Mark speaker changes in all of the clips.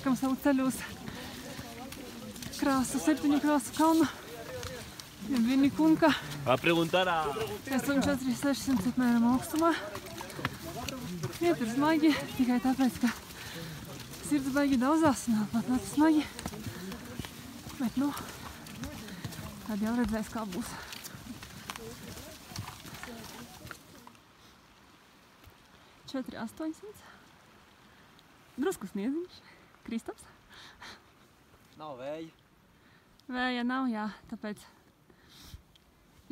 Speaker 1: sākam savu ceļu uz krāsu, 7 krāsu kalnu. Vinikunka. Esam 400-600 apmēram augstumā. Iet ir smagi, tikai tāpēc, ka sirds baigi daudzās un pat ļoti smagi. Bet, nu, tad jau redzēs, kā būs. Četri 800. Drusku sniedziņš. Kristaps.
Speaker 2: Nav vēja.
Speaker 1: Vēja nav, jā, tāpēc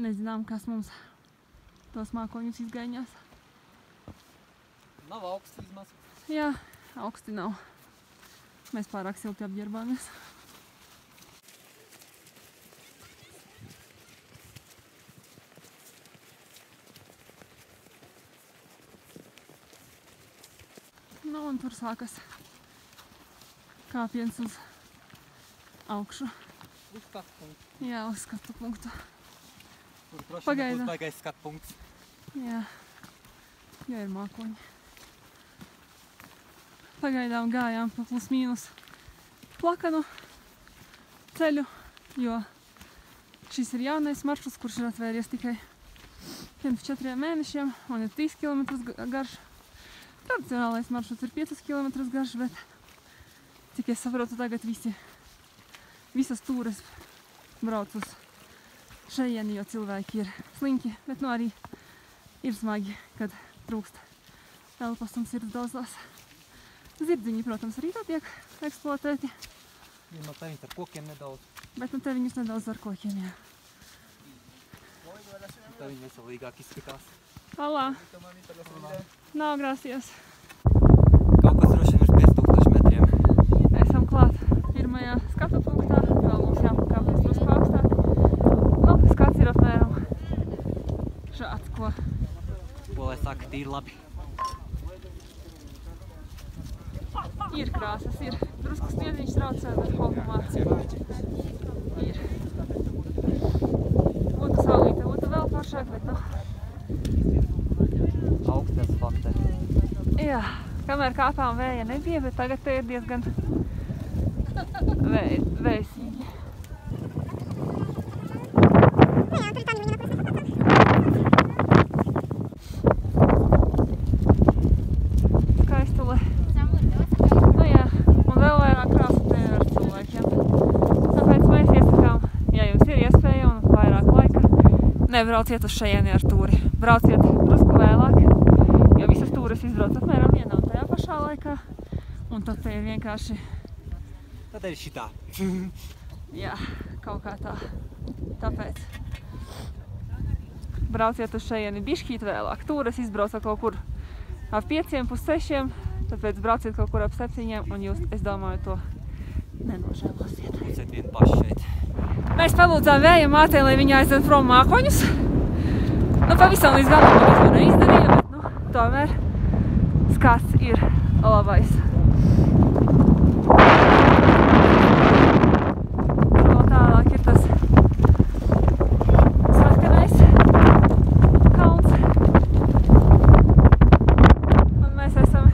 Speaker 1: nezinām, kas mums tos mākoņus izgaiņās.
Speaker 2: Nav augsts vismaz.
Speaker 1: Jā, augsti nav. Mēs pārāk silti apģērbāmies. Nu, un tur sākas kāpiens uz augšu.
Speaker 2: Uz skatu punktu.
Speaker 1: Jā, uz skatu punktu.
Speaker 2: Tur droši vien būs baigais skatu punkts.
Speaker 1: Jā, jo ir mākoņi. Pagaidām gājām pa plus mīnus plakanu ceļu, jo šis ir jaunais maršruts, kurš ir atvēries tikai pirms 4 mēnešiem un ir 3 km garš. Tradicionālais maršruts ir 5 km garš, bet, cik es saprotu, tagad visas tūres brauc uz šejieni, jo cilvēki ir slinki, bet nu arī ir smagi, kad trūkst telpas un sirds daudzās. Zirdziņi, protams, arī tā tiek eksploatēti.
Speaker 2: Ja no te viņus ar kokiem nedaudz.
Speaker 1: Bet nu te viņus nedaudz ar kokiem, jā.
Speaker 2: Te viņi veselīgāk izskatās.
Speaker 1: Alā. Nav grāsies.
Speaker 2: Kaut kas droši vien virs 5000 metriem.
Speaker 1: Esam klāt pirmajā skatu punktā. Vēl mums jāpakāpjas drusku augstāk. Nu, skats ir apmēram šāds, ko.
Speaker 2: Ko lai saka, tīri labi.
Speaker 1: Ir krāsas, ir drusku sniedziņš traucē, bet kopumā ir. Būtu saulīte, būtu vēl foršāk, bet nu.
Speaker 2: Augstas fakte.
Speaker 1: Jā, kamēr kāpām vēja nebija, bet tagad te ir diezgan vēsīgi. Skaistule. Nu jā, un vēl vairāk krāsu te ir ar cilvēkiem. Tāpēc mēs iesakām, ja jums ir iespēja un vairāk laika, nebrauciet uz šejieni ar tūri. Brauciet drusku vēlāk, jo visas tūres izbrauc apmēram vienā un tajā pašā laikā. Un tad te ir vienkārši...
Speaker 2: Tad ir šitā.
Speaker 1: Jā, kaut kā tā. Tāpēc brauciet uz šejieni bišķīt vēlāk. Tūres izbrauca kaut kur ap 5, pus 6, tāpēc brauciet kaut kur ap 7 un jūs, es domāju, to nenožēlosiet.
Speaker 2: Būsiet vien paši šeit.
Speaker 1: Mēs palūdzām vēja mātei, lai viņa aizved prom mākoņus. Nu, pavisam līdz galam viņa to neizdarīja, bet, nu, tomēr skats ir labais. Vēl tālāk ir tas sarkanais kalns. Un mēs esam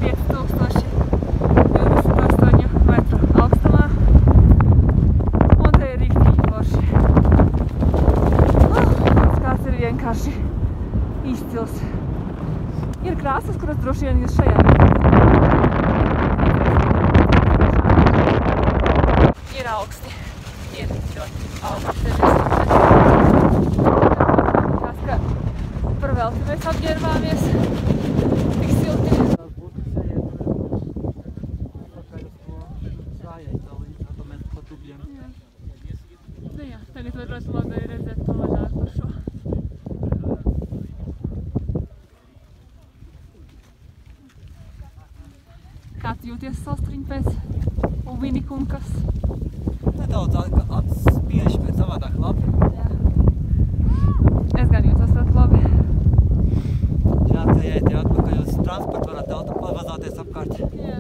Speaker 1: 5028 metru augstumā. Un te ir riktīgi forši. Skats ir vienkārši izcils. Ir krāsas, kuras droši vien ir šajā vietā. Ir augsti. Ir ļoti augsti. Likās, ka par velti mēs apģērbāmies. Tik silti.
Speaker 2: Tas būtu šeit pakaļ uz to gājai tālīt, to mēs pa dubļiem.
Speaker 1: Jā. Nu jā, tagad varētu labi redzēt to vaļāk par šo. Kā tu jūties Salstriņ pēc Vinikunkas?
Speaker 2: Nedaudz atspiež, bet savādāk labi.
Speaker 1: Jā. Es gan jūtos ļoti labi.
Speaker 2: Jāatceļiet atpakaļ uz transportu, varat auto pavazāties apkārt.
Speaker 1: Jā.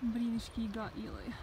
Speaker 1: Brīnišķīgā ieleja.